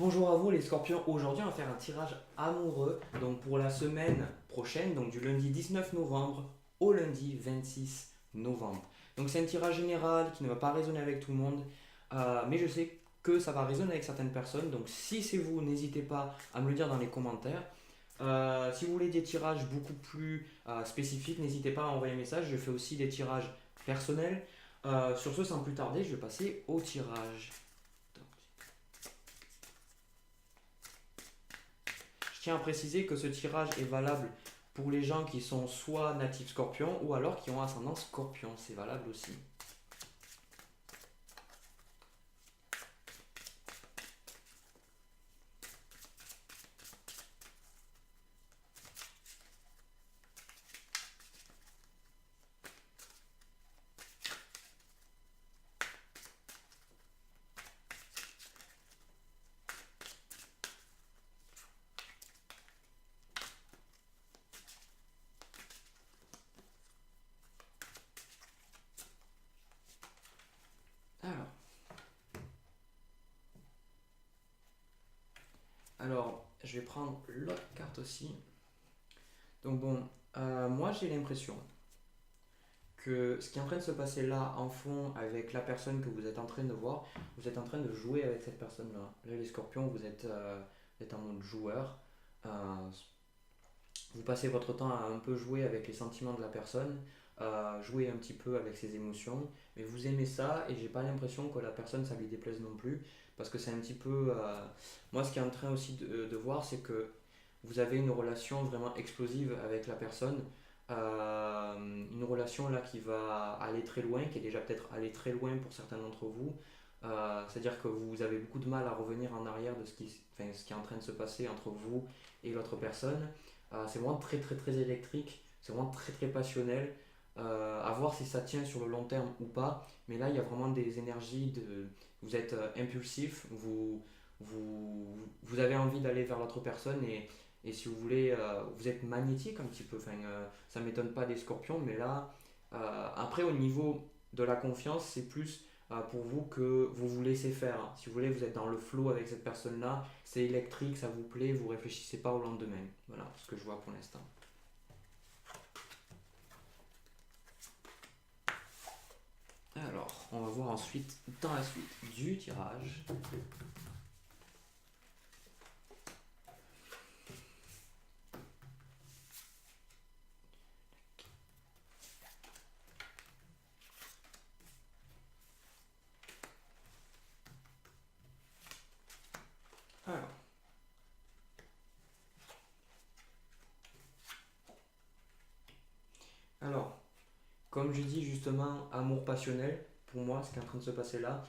Bonjour à vous les scorpions, aujourd'hui on va faire un tirage amoureux donc pour la semaine prochaine, donc du lundi 19 novembre au lundi 26 novembre. Donc c'est un tirage général qui ne va pas résonner avec tout le monde, mais je sais que ça va résonner avec certaines personnes, donc si c'est vous, n'hésitez pas à me le dire dans les commentaires. Si vous voulez des tirages beaucoup plus spécifiques, n'hésitez pas à envoyer un message, je fais aussi des tirages personnels. Sur ce, sans plus tarder, je vais passer au tirage. Je tiens à préciser que ce tirage est valable pour les gens qui sont soit natifs scorpions ou alors qui ont ascendant scorpion. C'est valable aussi. Alors, je vais prendre l'autre carte aussi. Donc bon, moi j'ai l'impression que ce qui est en train de se passer là en fond avec la personne que vous êtes en train de voir, vous êtes en train de jouer avec cette personne-là. Là les scorpions, vous êtes en mode joueur. Euh, Vous passez votre temps à un peu jouer avec les sentiments de la personne, jouer un petit peu avec ses émotions, mais vous aimez ça et j'ai pas l'impression que la personne ça lui déplaise non plus, parce que c'est un petit peu. Moi, ce qui est en train aussi de voir, c'est que vous avez une relation vraiment explosive avec la personne, une relation là qui va aller très loin, qui est déjà peut-être allée très loin pour certains d'entre vous. C'est-à-dire que vous avez beaucoup de mal à revenir en arrière de ce qui est en train de se passer entre vous et l'autre personne. C'est vraiment très très très électrique, c'est vraiment très très passionnel. À voir si ça tient sur le long terme ou pas, mais là il y a vraiment des énergies de. Vous êtes impulsif, vous avez envie d'aller vers l'autre personne et si vous voulez, vous êtes magnétique un petit peu. Ça ne m'étonne pas des scorpions, mais là, après au niveau de la confiance, c'est plus pour vous que vous vous laissez faire. Si vous voulez, vous êtes dans le flow avec cette personne-là, c'est électrique, ça vous plaît, vous réfléchissez pas au lendemain. Voilà ce que je vois pour l'instant. Alors, on va voir ensuite dans la suite du tirage. Alors, alors, comme je dis justement, amour passionnel, pour moi, ce qui est en train de se passer là,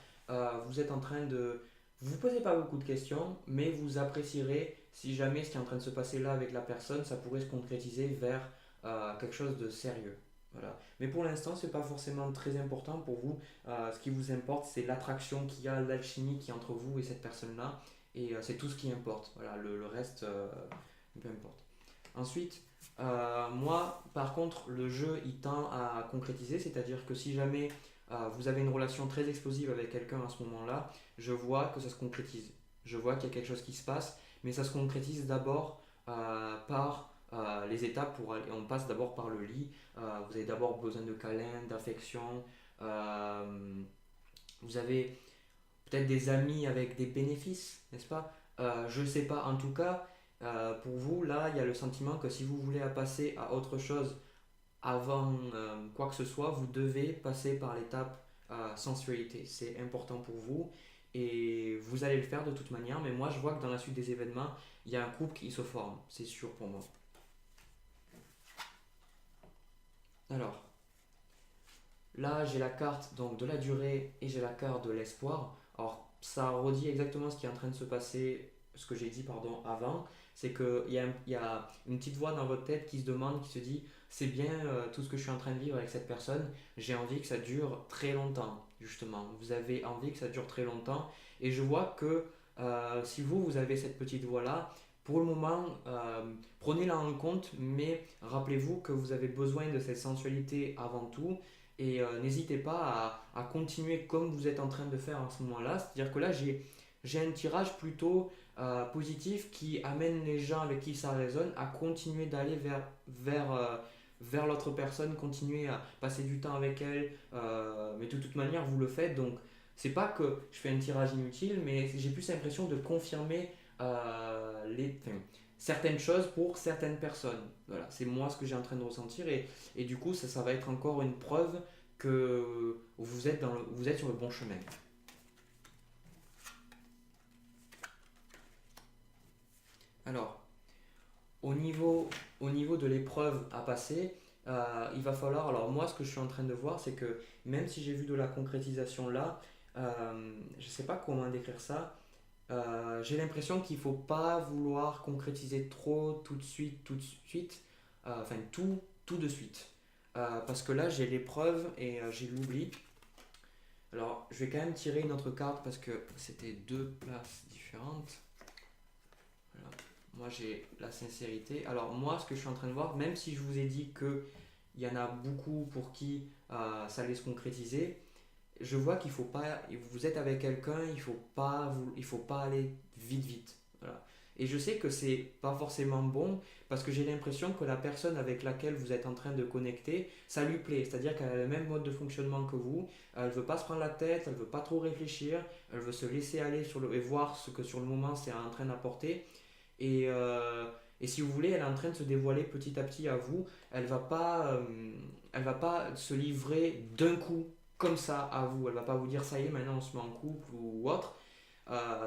vous êtes en train de. Vous ne vous posez pas beaucoup de questions, mais vous apprécierez si jamais ce qui est en train de se passer là avec la personne, ça pourrait se concrétiser vers quelque chose de sérieux. Voilà. Mais pour l'instant, c'est pas forcément très important pour vous. Ce qui vous importe, c'est l'attraction qu'il y a, l'alchimie qui est entre vous et cette personne-là. Et c'est tout ce qui importe. Voilà, le reste, peu importe. Ensuite, moi, par contre, le jeu, il tend à concrétiser, c'est-à-dire que si jamais vous avez une relation très explosive avec quelqu'un à ce moment-là, je vois que ça se concrétise. Je vois qu'il y a quelque chose qui se passe, mais ça se concrétise d'abord par les étapes pour aller. On passe d'abord par le lit. Vous avez d'abord besoin de câlins, d'affection. Euh, vous avez peut-être des amis avec des bénéfices, n'est-ce pas? Je ne sais pas. En tout cas, pour vous, là, il y a le sentiment que si vous voulez passer à autre chose avant quoi que ce soit, vous devez passer par l'étape sensualité. C'est important pour vous et vous allez le faire de toute manière. Mais moi, je vois que dans la suite des événements, il y a un couple qui se forme. C'est sûr pour moi. Alors, là, j'ai la carte donc de la durée et j'ai la carte de l'espoir. Alors, ça redit exactement ce qui est en train de se passer, ce que j'ai dit pardon avant. C'est qu'il y a une petite voix dans votre tête qui se demande, qui se dit, c'est bien tout ce que je suis en train de vivre avec cette personne. J'ai envie que ça dure très longtemps, justement. Vous avez envie que ça dure très longtemps. Et je vois que si vous avez cette petite voix-là, pour le moment, prenez-la en compte, mais rappelez-vous que vous avez besoin de cette sensualité avant tout et n'hésitez pas à continuer comme vous êtes en train de faire en ce moment-là. C'est-à-dire que là, j'ai un tirage plutôt positif qui amène les gens avec qui ça résonne à continuer d'aller vers l'autre personne, continuer à passer du temps avec elle, mais de toute manière, vous le faites, donc c'est pas que je fais un tirage inutile, mais j'ai plus l'impression de confirmer certaines choses pour certaines personnes. Voilà, c'est moi ce que j'ai en train de ressentir et du coup, ça va être encore une preuve que vous êtes sur le bon chemin. Alors, au niveau, au niveau de l'épreuve à passer, il va falloir. Alors, moi, ce que je suis en train de voir, c'est que même si j'ai vu de la concrétisation là, je ne sais pas comment décrire ça. J'ai l'impression qu'il ne faut pas vouloir concrétiser trop tout de suite, enfin tout de suite. Parce que là, j'ai l'épreuve et j'ai l'oubli. Alors, je vais quand même tirer une autre carte parce que c'était deux places différentes. Voilà. Moi, j'ai la sincérité. Alors, moi, ce que je suis en train de voir, même si je vous ai dit que il y en a beaucoup pour qui ça allait se concrétiser, je vois qu'il faut pas. Vous êtes avec quelqu'un, il faut pas aller vite, vite. Voilà. Et je sais que c'est pas forcément bon parce que j'ai l'impression que la personne avec laquelle vous êtes en train de connecter, ça lui plaît. C'est-à-dire qu'elle a le même mode de fonctionnement que vous. Elle veut pas se prendre la tête, elle veut pas trop réfléchir, elle veut se laisser aller et voir ce que sur le moment c'est en train d'apporter. Et, euh, et si vous voulez, elle est en train de se dévoiler petit à petit à vous. Elle va pas se livrer d'un coup comme ça à vous. Elle va pas vous dire ça y est, maintenant on se met en couple ou autre.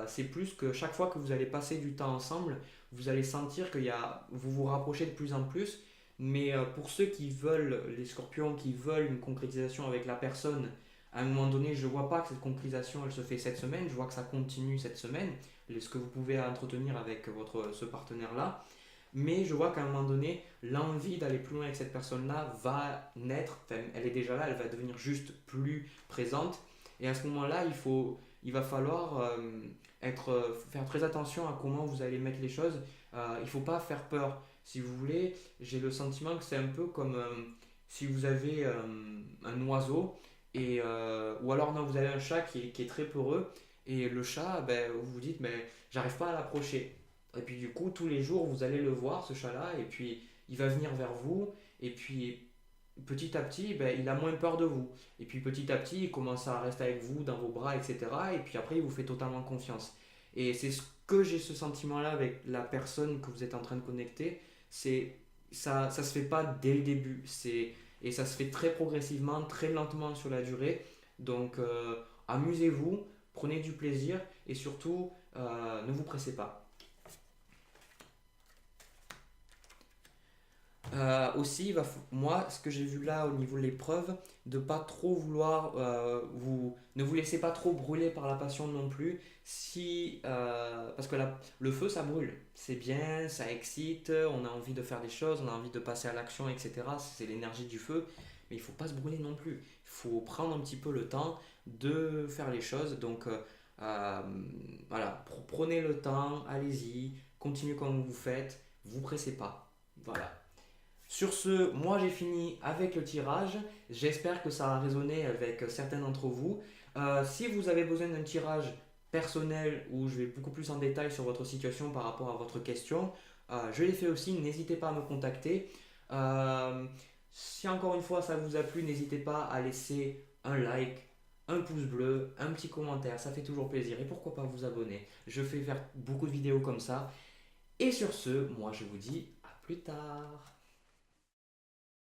C'est plus que chaque fois que vous allez passer du temps ensemble, vous allez sentir vous vous rapprochez de plus en plus. Mais pour ceux qui veulent, les scorpions qui veulent une concrétisation avec la personne, à un moment donné, je ne vois pas que cette concrétisation elle se fait cette semaine, je vois que ça continue cette semaine, ce que vous pouvez entretenir avec ce partenaire-là. Mais je vois qu'à un moment donné, l'envie d'aller plus loin avec cette personne-là va naître, enfin, elle est déjà là, elle va devenir juste plus présente. Et à ce moment-là, il va falloir faire très attention à comment vous allez mettre les choses. Il ne faut pas faire peur. Si vous voulez, j'ai le sentiment que c'est un peu comme si vous avez un oiseau, ou alors non, vous avez un chat qui est très peureux, et le chat, ben, vous vous dites, mais j'arrive pas à l'approcher. Et puis du coup, tous les jours, vous allez le voir, ce chat-là, et puis il va venir vers vous, et puis petit à petit, ben, il a moins peur de vous. Et puis petit à petit, il commence à rester avec vous, dans vos bras, etc. Et puis après, il vous fait totalement confiance. Et c'est ce que j'ai ce sentiment-là avec la personne que vous êtes en train de connecter. C'est ça se fait pas dès le début. Et ça se fait très progressivement, très lentement sur la durée. Donc amusez-vous, prenez du plaisir et surtout ne vous pressez pas. Aussi, moi, ce que j'ai vu là au niveau de l'épreuve, de pas trop vouloir ne vous laissez pas trop brûler par la passion non plus. Parce que le feu, ça brûle. C'est bien, ça excite, on a envie de faire des choses, on a envie de passer à l'action, etc. C'est l'énergie du feu, mais il faut pas se brûler non plus. Il faut prendre un petit peu le temps de faire les choses. Donc, euh, voilà, prenez le temps, allez-y, continuez comme vous faites, vous pressez pas. Voilà. Sur ce, moi j'ai fini avec le tirage. J'espère que ça a résonné avec certains d'entre vous. Si vous avez besoin d'un tirage personnel où je vais beaucoup plus en détail sur votre situation par rapport à votre question, je l'ai fait aussi. N'hésitez pas à me contacter. Si encore une fois ça vous a plu, n'hésitez pas à laisser un like, un pouce bleu, un petit commentaire. Ça fait toujours plaisir. Et pourquoi pas vous abonner. Je fais faire beaucoup de vidéos comme ça. Et sur ce, moi je vous dis à plus tard.